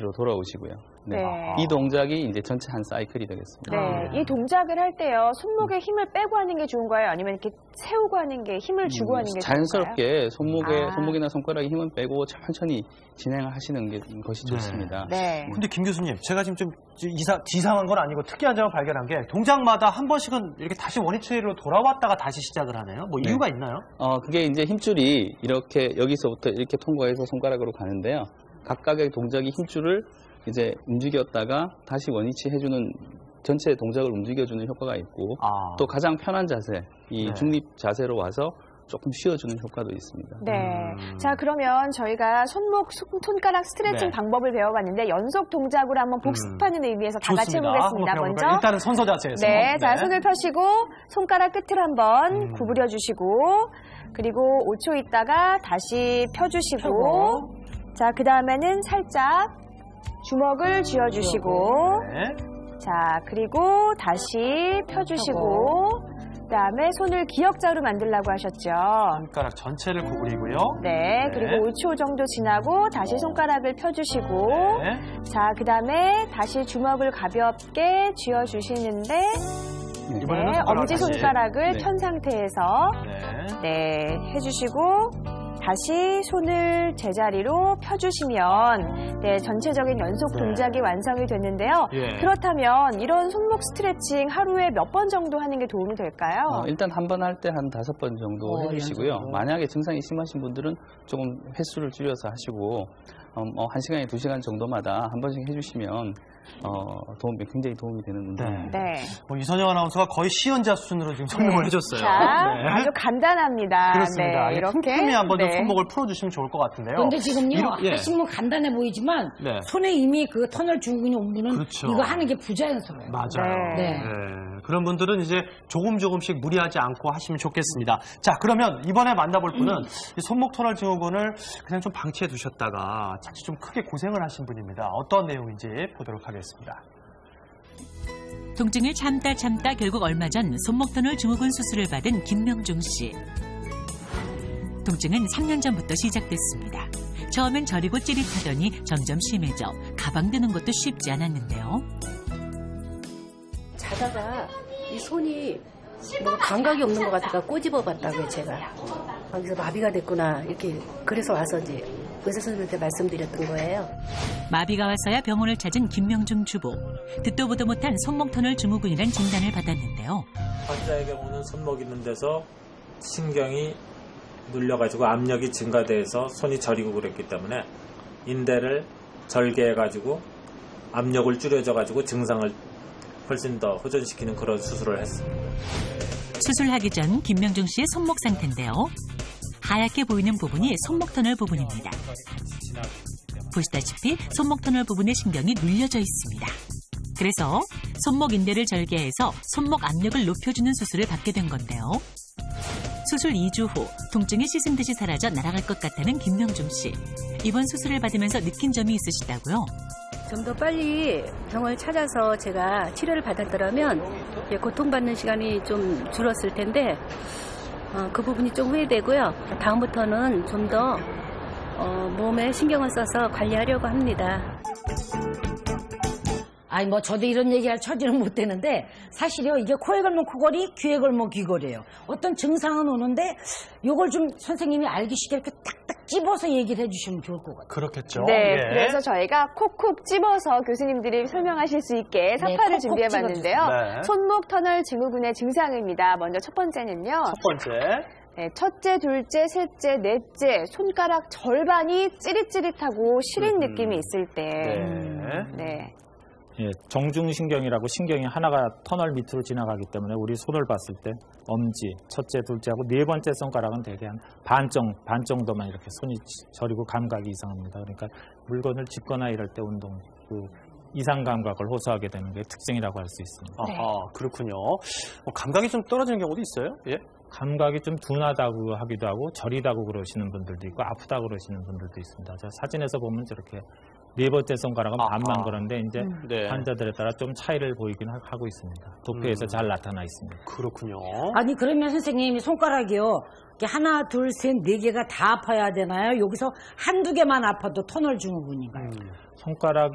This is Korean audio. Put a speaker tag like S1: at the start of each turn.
S1: 원위치로 돌아오시고요. 네.
S2: 네.
S1: 이 동작이 이제 전체 한 사이클이 되겠습니다.
S2: 네, 이 동작을 할 때요, 손목에 힘을 빼고 하는 게 좋은가요? 아니면 이렇게 세우고 하는 게 힘을 주고 하는 게
S1: 자연스럽게
S2: 좋은가요?
S1: 손목이나 손가락에 힘을 빼고 천천히 진행을 하시는 것이 좋습니다.
S2: 네.
S3: 근데 김 교수님, 제가 지금 좀 이상한 건 아니고 특이한 점을 발견한 게 동작마다 한 번씩은 이렇게 다시 원위치로 돌아왔다가 다시 시작을 하네요. 뭐 이유가 있나요?
S1: 그게 이제 힘줄이 이렇게 여기서부터 이렇게 통과해서 손가락으로 가는데요. 각각의 동작이 힘줄을 이제 움직였다가 다시 원위치 해주는 전체 동작을 움직여주는 효과가 있고 또 가장 편한 자세, 이 중립 자세로 와서 조금 쉬어주는 효과도 있습니다.
S2: 네. 자, 그러면 저희가 손가락 스트레칭 방법을 배워봤는데 연속 동작으로 한번 복습하는 의미에서 다 같이 해보겠습니다. 먼저
S3: 일단은 선서 자세에서.
S2: 네, 자, 손을 펴시고 손가락 끝을 한번 구부려 주시고 그리고 5초 있다가 다시 펴주시고 자, 그 다음에는 살짝 주먹을 쥐어주시고 자, 그리고 다시 펴주시고 그다음에 손을 기역자로 만들라고 하셨죠.
S3: 손가락 전체를 구부리고요.
S2: 네, 그리고 5초 정도 지나고 다시 손가락을 펴주시고 자, 그다음에 다시 주먹을 가볍게 쥐어주시는데
S3: 이번에는
S2: 엄지손가락을 편 상태에서 해주시고 다시 손을 제자리로 펴주시면 전체적인 연속 동작이 완성이 됐는데요. 그렇다면 이런 손목 스트레칭 하루에 몇 번 정도 하는 게 도움이 될까요?
S1: 일단 한 번 할 때 한 5번 정도 해주시고요. 만약에 증상이 심하신 분들은 조금 횟수를 줄여서 하시고 1시간에 2시간 정도마다 한 번씩 해주시면 굉장히 도움이 되는 운동입니다.
S3: 이선영 아나운서가 거의 시연자 수준으로 지금 설명을 해줬어요.
S2: 자, 아주 간단합니다.
S3: 그렇습니다.
S2: 이렇게
S3: 틈틈이 한번 좀 손목을 풀어주시면 좋을 것 같은데요.
S4: 그런데 지금요, 하시면 간단해 보이지만 손에 이미 그 터널 증후군이 온 분은 이거 하는 게 부자연스러워요.
S3: 맞아요. 그런 분들은 이제 조금씩 무리하지 않고 하시면 좋겠습니다. 자, 그러면 이번에 만나볼 분은 이 손목 터널 증후군을 그냥 좀 방치해 두셨다가 자칫 좀 크게 고생을 하신 분입니다. 어떤 내용인지 보도록 하겠습니다.
S5: 통증을 참다 결국 얼마 전 손목 터널 증후군 수술을 받은 김명중 씨. 통증은 3년 전부터 시작됐습니다. 처음엔 저리고 찌릿하더니 점점 심해져 가방 드는 것도 쉽지 않았는데요.
S6: 자다가 이 손이 뭐 감각이 없는 것 같아서 꼬집어봤다고요, 제가. 그래서 마비가 됐구나, 이렇게. 그래서 와서 이제 의사 선생님한테 말씀드렸던 거예요.
S5: 마비가 와서야 병원을 찾은 김명중 주부. 듣도 보도 못한 손목 터널 증후군이란 진단을 받았는데요.
S7: 환자의 경우는 손목 있는 데서 신경이 눌려가지고 압력이 증가돼서 손이 저리고 그랬기 때문에 인대를 절개해가지고 압력을 줄여줘가지고 증상을 훨씬 더 호전시키는 그런 수술을 했습니다.
S5: 수술하기 전 김명중 씨의 손목 상태인데요. 하얗게 보이는 부분이 손목 터널 부분입니다. 보시다시피 손목 터널 부분의 신경이 눌려져 있습니다. 그래서 손목 인대를 절개해서 손목 압력을 높여주는 수술을 받게 된 건데요. 수술 2주 후 통증이 씻은 듯이 사라져 날아갈 것 같다는 김명중 씨. 이번 수술을 받으면서 느낀 점이 있으시다고요?
S6: 좀 더 빨리 병원을 찾아서 제가 치료를 받았더라면 고통받는 시간이 좀 줄었을 텐데 그 부분이 좀 후회되고요. 다음부터는 좀 더 몸에 신경을 써서 관리하려고 합니다.
S4: 아니 뭐 저도 이런 얘기할 처지는 못 되는데 사실요 이게 코에 걸면 코걸이, 귀에 걸면 귀걸이에요. 어떤 증상은 오는데 요걸 좀 선생님이 알기 쉽게 이렇게 딱딱 찝어서 얘기를 해주시면 좋을 것 같아요.
S3: 그렇겠죠.
S2: 네, 그래서 저희가 콕콕 찝어서 교수님들이 설명하실 수 있게 사파를 준비해봤는데요. 손목 터널 증후군의 증상입니다. 먼저 첫 번째는요.
S3: 첫 번째.
S2: 네, 첫째, 둘째, 셋째, 넷째 손가락 절반이 찌릿찌릿하고 시린 느낌이 있을 때.
S8: 정중신경이라고 신경이 하나가 터널 밑으로 지나가기 때문에 우리 손을 봤을 때 엄지, 첫째, 둘째하고 네 번째 손가락은 대개 한 반 정도만 이렇게 손이 저리고 감각이 이상합니다. 그러니까 물건을 짚거나 이럴 때 이상 감각을 호소하게 되는 게 특징이라고 할 수 있습니다.
S3: 그렇군요. 감각이 좀 떨어지는 경우도 있어요?
S8: 감각이 좀 둔하다고 하기도 하고 저리다고 그러시는 분들도 있고 아프다고 그러시는 분들도 있습니다. 사진에서 보면 저렇게 네 번째 손가락은 반만 그런데 이제
S3: 네.
S8: 환자들에 따라 좀 차이를 보이긴 하고 있습니다. 도표에서 잘 나타나 있습니다.
S3: 그렇군요.
S4: 아니 그러면 선생님이 손가락이요. 이렇게 하나, 둘, 셋, 네 개가 다 아파야 되나요? 여기서 한두 개만 아파도 터널 증후군인가요?
S8: 손가락